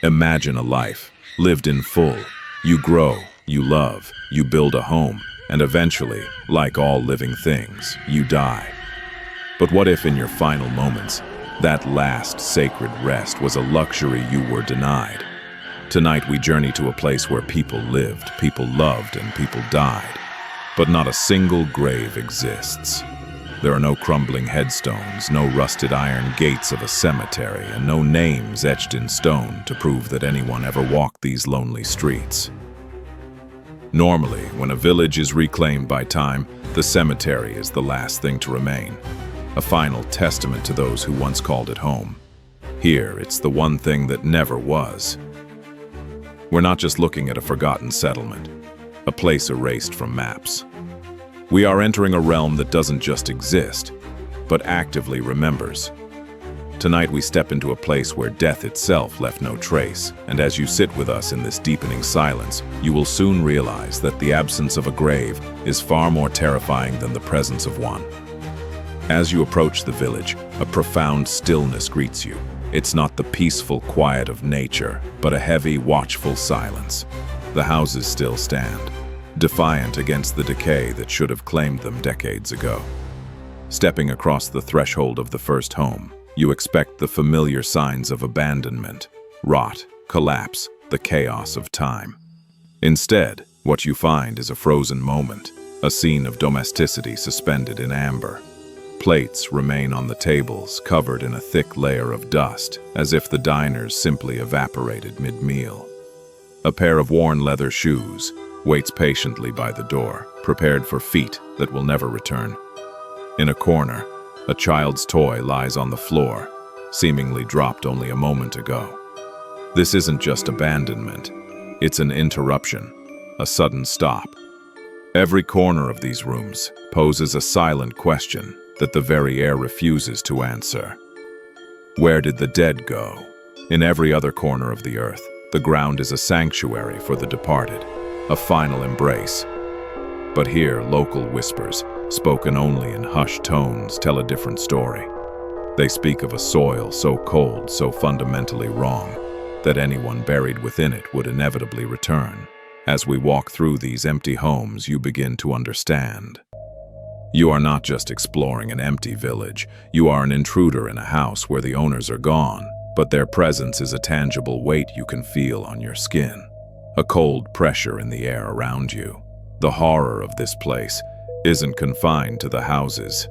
Imagine a life, lived in full. You grow, you love, you build a home, and eventually, like all living things, you die. But what if in your final moments, that last sacred rest was a luxury you were denied? Tonight we journey to a place where people lived, people loved, and people died. But not a single grave exists. There are no crumbling headstones, no rusted iron gates of a cemetery, and no names etched in stone to prove that anyone ever walked these lonely streets. Normally, when a village is reclaimed by time, the cemetery is the last thing to remain, a final testament to those who once called it home. Here, it's the one thing that never was. We're not just looking at a forgotten settlement, a place erased from maps. We are entering a realm that doesn't just exist, but actively remembers. Tonight we step into a place where death itself left no trace, and as you sit with us in this deepening silence, you will soon realize that the absence of a grave is far more terrifying than the presence of one. As you approach the village, a profound stillness greets you. It's not the peaceful quiet of nature, but a heavy, watchful silence. The houses still stand, defiant against the decay that should have claimed them decades ago. Stepping across the threshold of the first home, you expect the familiar signs of abandonment, rot, collapse, the chaos of time. Instead, what you find is a frozen moment, a scene of domesticity suspended in amber. Plates remain on the tables, covered in a thick layer of dust, as if the diners simply evaporated mid-meal. A pair of worn leather shoes waits patiently by the door, prepared for feet that will never return. In a corner, a child's toy lies on the floor, seemingly dropped only a moment ago. This isn't just abandonment, it's an interruption, a sudden stop. Every corner of these rooms poses a silent question that the very air refuses to answer. Where did the dead go? In every other corner of the earth, the ground is a sanctuary for the departed, a final embrace. But here, local whispers, spoken only in hushed tones, tell a different story. They speak of a soil so cold, so fundamentally wrong, that anyone buried within it would inevitably return. As we walk through these empty homes, you begin to understand. You are not just exploring an empty village, you are an intruder in a house where the owners are gone, but their presence is a tangible weight you can feel on your skin. A cold pressure in the air around you. The horror of this place isn't confined to the houses.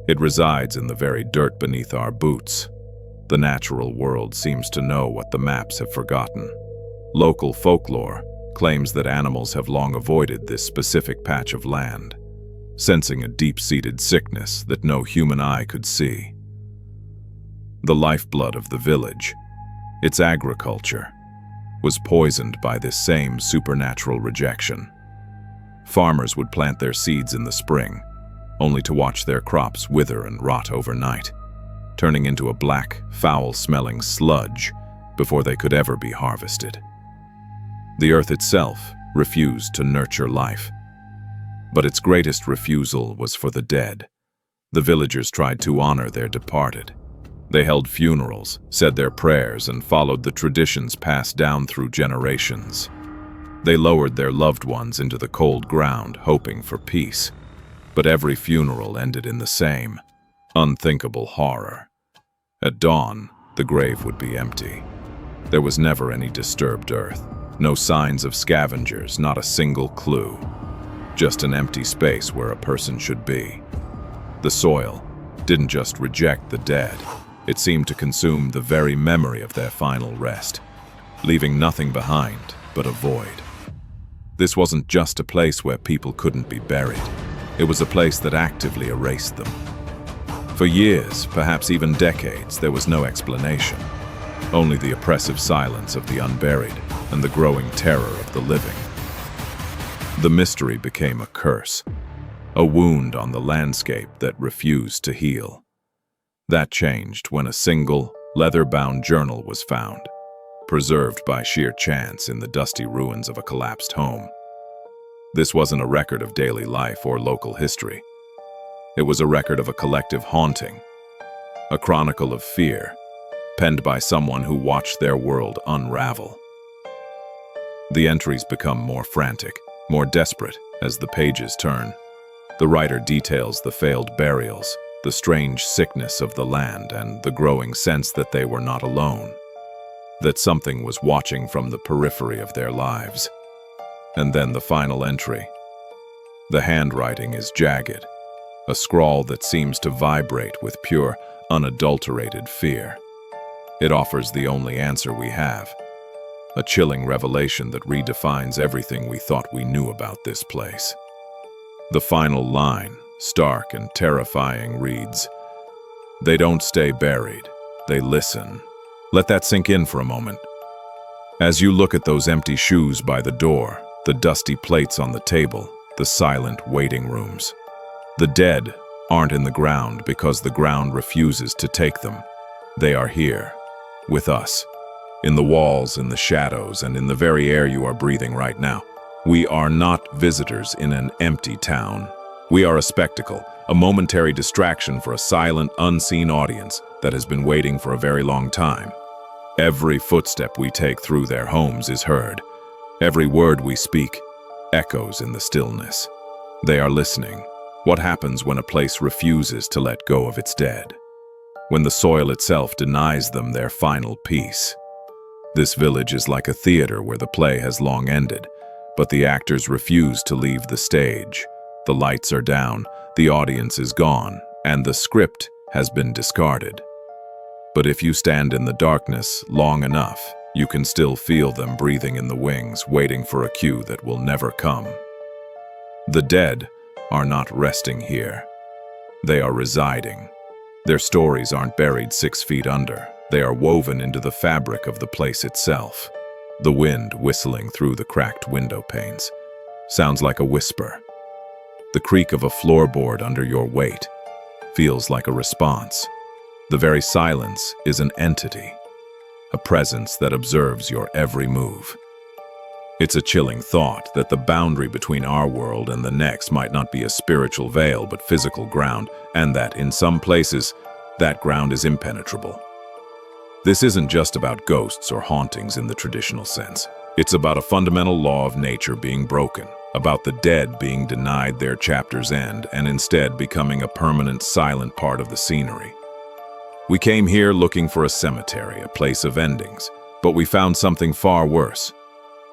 It resides in the very dirt beneath our boots. The natural world seems to know what the maps have forgotten. Local folklore claims that animals have long avoided this specific patch of land, sensing a deep-seated sickness that no human eye could see. The lifeblood of the village, its agriculture, was poisoned by this same supernatural rejection. Farmers would plant their seeds in the spring, only to watch their crops wither and rot overnight, turning into a black, foul-smelling sludge before they could ever be harvested. The earth itself refused to nurture life, but its greatest refusal was for the dead. The villagers tried to honor their departed. They held funerals, said their prayers, and followed the traditions passed down through generations. They lowered their loved ones into the cold ground, hoping for peace. But every funeral ended in the same, unthinkable horror. At dawn, the grave would be empty. There was never any disturbed earth, no signs of scavengers, not a single clue. Just an empty space where a person should be. The soil didn't just reject the dead, it seemed to consume the very memory of their final rest, leaving nothing behind but a void. This wasn't just a place where people couldn't be buried. It was a place that actively erased them. For years, perhaps even decades, there was no explanation. Only the oppressive silence of the unburied and the growing terror of the living. The mystery became a curse, a wound on the landscape that refused to heal. That changed when a single, leather-bound journal was found, preserved by sheer chance in the dusty ruins of a collapsed home. This wasn't a record of daily life or local history. It was a record of a collective haunting, a chronicle of fear, penned by someone who watched their world unravel. The entries become more frantic, more desperate as the pages turn. The writer details the failed burials, the strange sickness of the land, and the growing sense that they were not alone, that something was watching from the periphery of their lives. And then the final entry. The handwriting is jagged, a scrawl that seems to vibrate with pure, unadulterated fear. It offers the only answer we have, a chilling revelation that redefines everything we thought we knew about this place. The final line, stark and terrifying, reads, "They don't stay buried, they listen." Let that sink in for a moment. As you look at those empty shoes by the door, the dusty plates on the table, the silent waiting rooms. The dead aren't in the ground because the ground refuses to take them. They are here, with us, in the walls, in the shadows, and in the very air you are breathing right now. We are not visitors in an empty town. We are a spectacle, a momentary distraction for a silent, unseen audience that has been waiting for a very long time. Every footstep we take through their homes is heard. Every word we speak echoes in the stillness. They are listening. What happens when a place refuses to let go of its dead? When the soil itself denies them their final peace? This village is like a theater where the play has long ended, but the actors refuse to leave the stage. The lights are down, the audience is gone, and the script has been discarded. But if you stand in the darkness long enough, you can still feel them breathing in the wings, waiting for a cue that will never come. The dead are not resting here. They are residing. Their stories aren't buried 6 feet under. They are woven into the fabric of the place itself. The wind whistling through the cracked window panes sounds like a whisper. The creak of a floorboard under your weight feels like a response. The very silence is an entity, a presence that observes your every move. It's a chilling thought that the boundary between our world and the next might not be a spiritual veil but physical ground, and that in some places, that ground is impenetrable. This isn't just about ghosts or hauntings in the traditional sense. It's about a fundamental law of nature being broken, about the dead being denied their chapter's end and instead becoming a permanent, silent part of the scenery. We came here looking for a cemetery, a place of endings, but we found something far worse.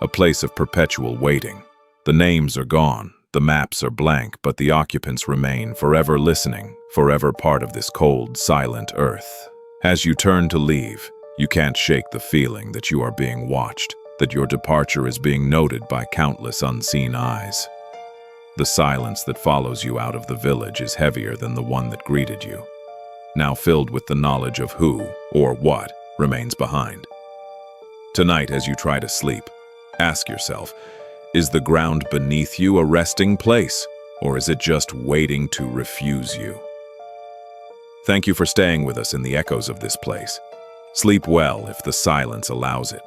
A place of perpetual waiting. The names are gone, the maps are blank, but the occupants remain, forever listening, forever part of this cold, silent earth. As you turn to leave, you can't shake the feeling that you are being watched, that your departure is being noted by countless unseen eyes. The silence that follows you out of the village is heavier than the one that greeted you, now filled with the knowledge of who, or what, remains behind. Tonight, as you try to sleep, ask yourself, is the ground beneath you a resting place, or is it just waiting to refuse you? Thank you for staying with us in the echoes of this place. Sleep well if the silence allows it.